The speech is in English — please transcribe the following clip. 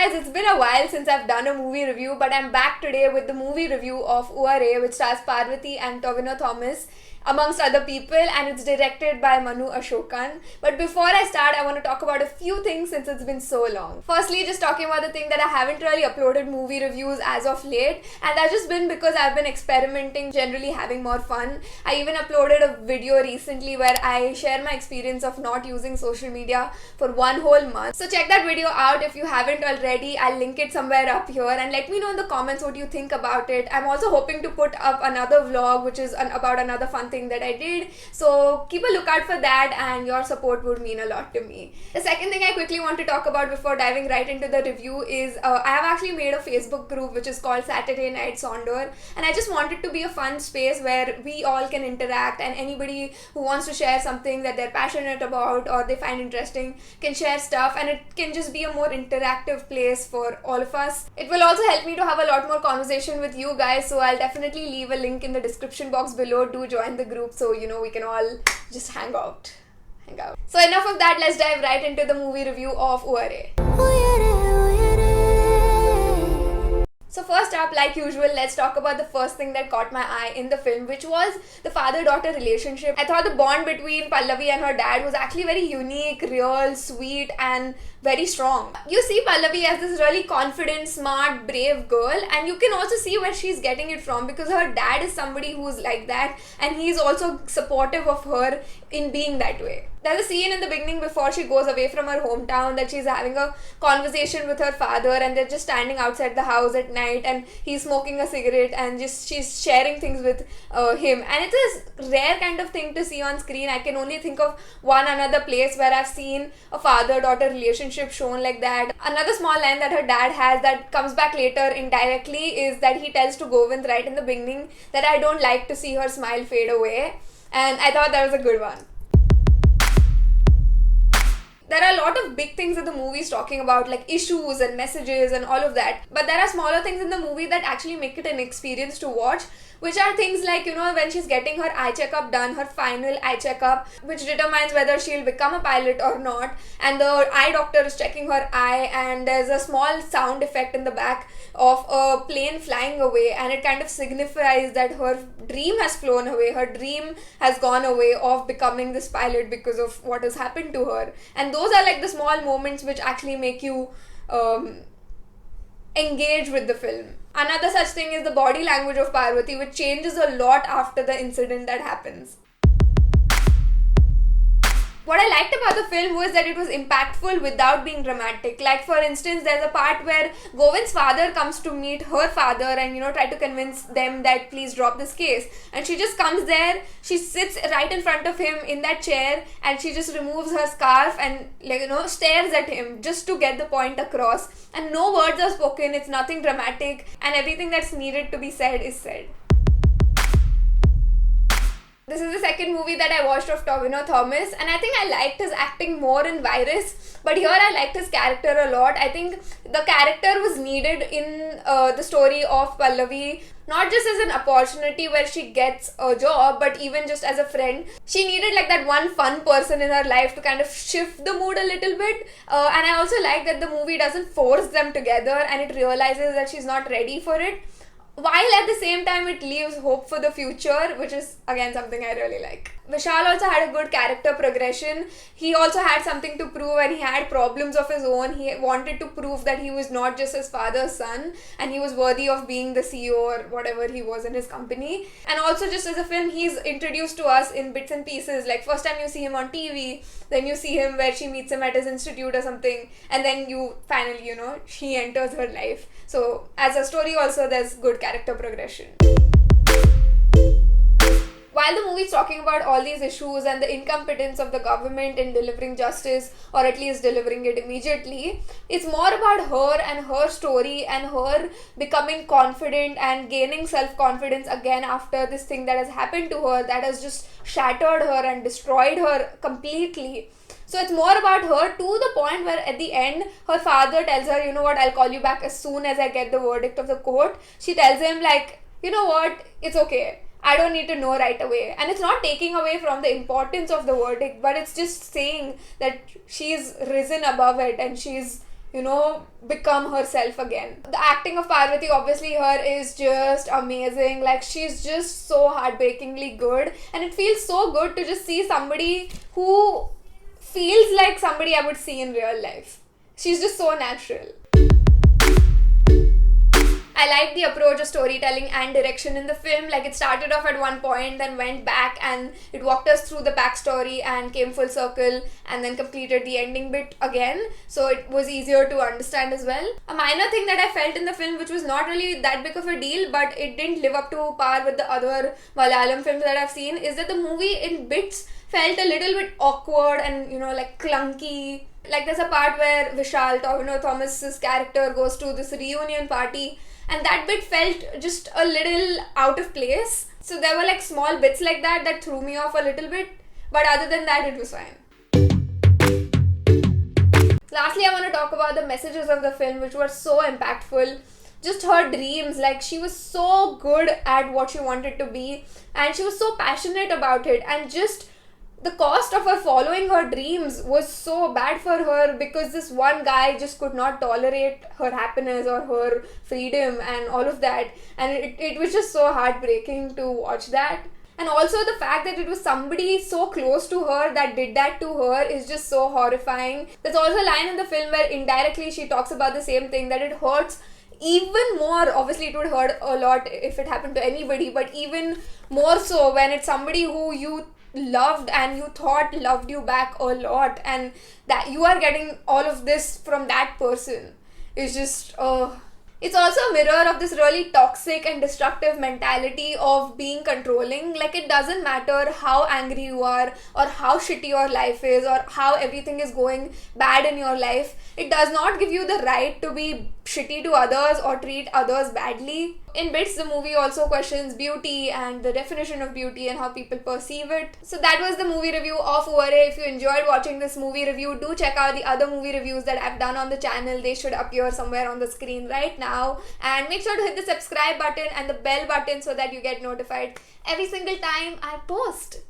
guys, it's been a while since I've done a movie review, but I'm back today with the movie review of Uare, which stars Parvati and Tovino Thomas, amongst other people, and it's directed by Manu Ashokan. But before I start, I want to talk about a few things since it's been so long. Firstly, just talking about the thing that I haven't really uploaded movie reviews as of late, and that's just been because I've been experimenting, generally having more fun. I even uploaded a video recently where I share my experience of not using social media for one whole month. So check that video out if you haven't already. I'll link it somewhere up here, and let me know in the comments what you think about it. I'm also hoping to put up another vlog which is about another fun thing that I did, so keep a lookout for that, and your support would mean a lot to me. The second thing I quickly want to talk about before diving right into the review is I have actually made a Facebook group which is called Saturday Night Sondor, and I just want it to be a fun space where we all can interact, and anybody who wants to share something that they're passionate about or they find interesting can share stuff, and it can just be a more interactive place for all of us. It will also help me to have a lot more conversation with you guys, so I'll definitely leave a link in the description box below. Do join the group so we can all just hang out. So enough of that, let's dive right into the movie review of Uare. So first up, like usual, let's talk about the first thing that caught my eye in the film, which was the father-daughter relationship. I thought the bond between Pallavi and her dad was actually very unique, real, sweet, and very strong. You see Pallavi as this really confident, smart, brave girl, and you can also see where she's getting it from, because her dad is somebody who's like that, and he's also supportive of her in being that way. There's a scene in the beginning before she goes away from her hometown that she's having a conversation with her father, and they're just standing outside the house at night, and he's smoking a cigarette, and just she's sharing things with him, and it's a rare kind of thing to see on screen. I can only think of one another place where I've seen a father-daughter relationship shown like that. Another small line that her dad has that comes back later indirectly is that he tells to Govind right in the beginning that I don't like to see her smile fade away, and I thought that was a good one. There are a lot of big things that the movie is talking about, like issues and messages and all of that. But there are smaller things in the movie that actually make it an experience to watch, which are things like, when she's getting her eye checkup done, her final eye checkup, which determines whether she'll become a pilot or not. And the eye doctor is checking her eye, and there's a small sound effect in the back of a plane flying away, and it kind of signifies that her dream has flown away. Her dream has gone away of becoming this pilot because of what has happened to her. And those are like the small moments which actually make you engage with the film. Another such thing is the body language of Parvati, which changes a lot after the incident that happens. What I liked about the film was that it was impactful without being dramatic. Like, for instance, there's a part where Govind's father comes to meet her father and, try to convince them that please drop this case. And she just comes there, she sits right in front of him in that chair, and she just removes her scarf and, stares at him just to get the point across. And no words are spoken, it's nothing dramatic, and everything that's needed to be said is said. This is the second movie that I watched of Tovino Thomas, and I think I liked his acting more in Virus, but here I liked his character a lot. I think the character was needed in the story of Pallavi, not just as an opportunity where she gets a job, but even just as a friend. She needed like that one fun person in her life to kind of shift the mood a little bit, and I also like that the movie doesn't force them together, and it realizes that she's not ready for it, while at the same time it leaves hope for the future, which is again something I really like. Vishal also had a good character progression. He also had something to prove, and he had problems of his own. He wanted to prove that he was not just his father's son, and he was worthy of being the CEO or whatever he was in his company. And also, just as a film, he's introduced to us in bits and pieces. Like, first time you see him on TV, then you see him where she meets him at his institute or something, and then you finally, she enters her life. So as a story also, there's good character progression. While the movie is talking about all these issues and the incompetence of the government in delivering justice, or at least delivering it immediately, it's more about her and her story and her becoming confident and gaining self-confidence again after this thing that has happened to her that has just shattered her and destroyed her completely. So it's more about her, to the point where at the end, her father tells her, I'll call you back as soon as I get the verdict of the court. She tells him it's okay. I don't need to know right away. And it's not taking away from the importance of the verdict, but it's just saying that she's risen above it and she's become herself again. The acting of Parvati, obviously, her is just amazing. Like, she's just so heartbreakingly good, and it feels so good to just see somebody who feels like somebody I would see in real life. She's just so natural. I like the approach of storytelling and direction in the film. Like, it started off at one point, then went back, and it walked us through the backstory and came full circle, and then completed the ending bit again. So it was easier to understand as well. A minor thing that I felt in the film, which was not really that big of a deal, but it didn't live up to par with the other Malayalam films that I've seen, is that the movie in bits felt a little bit awkward and, like clunky. Like, there's a part where Vishal, Tovino Thomas's character, goes to this reunion party, and that bit felt just a little out of place. So there were like small bits like that threw me off a little bit, but other than that, it was fine. Lastly, I want to talk about the messages of the film, which were so impactful. Just her dreams, like, she was so good at what she wanted to be, and she was so passionate about it, and just the cost of her following her dreams was so bad for her, because this one guy just could not tolerate her happiness or her freedom and all of that, and it was just so heartbreaking to watch that. And also the fact that it was somebody so close to her that did that to her is just so horrifying. There's also a line in the film where indirectly she talks about the same thing, that it hurts even more. Obviously it would hurt a lot if it happened to anybody, but even more so when it's somebody who you loved and you thought loved you back a lot, and that you are getting all of this from that person is just it's also a mirror of this really toxic and destructive mentality of being controlling. Like, it doesn't matter how angry you are or how shitty your life is or how everything is going bad in your life. It does not give you the right to be shitty to others or treat others badly. In bits, the movie also questions beauty and the definition of beauty and how people perceive it. So that was the movie review of Uare. If you enjoyed watching this movie review, do check out the other movie reviews that I've done on the channel. They should appear somewhere on the screen right now. And make sure to hit the subscribe button and the bell button so that you get notified every single time I post.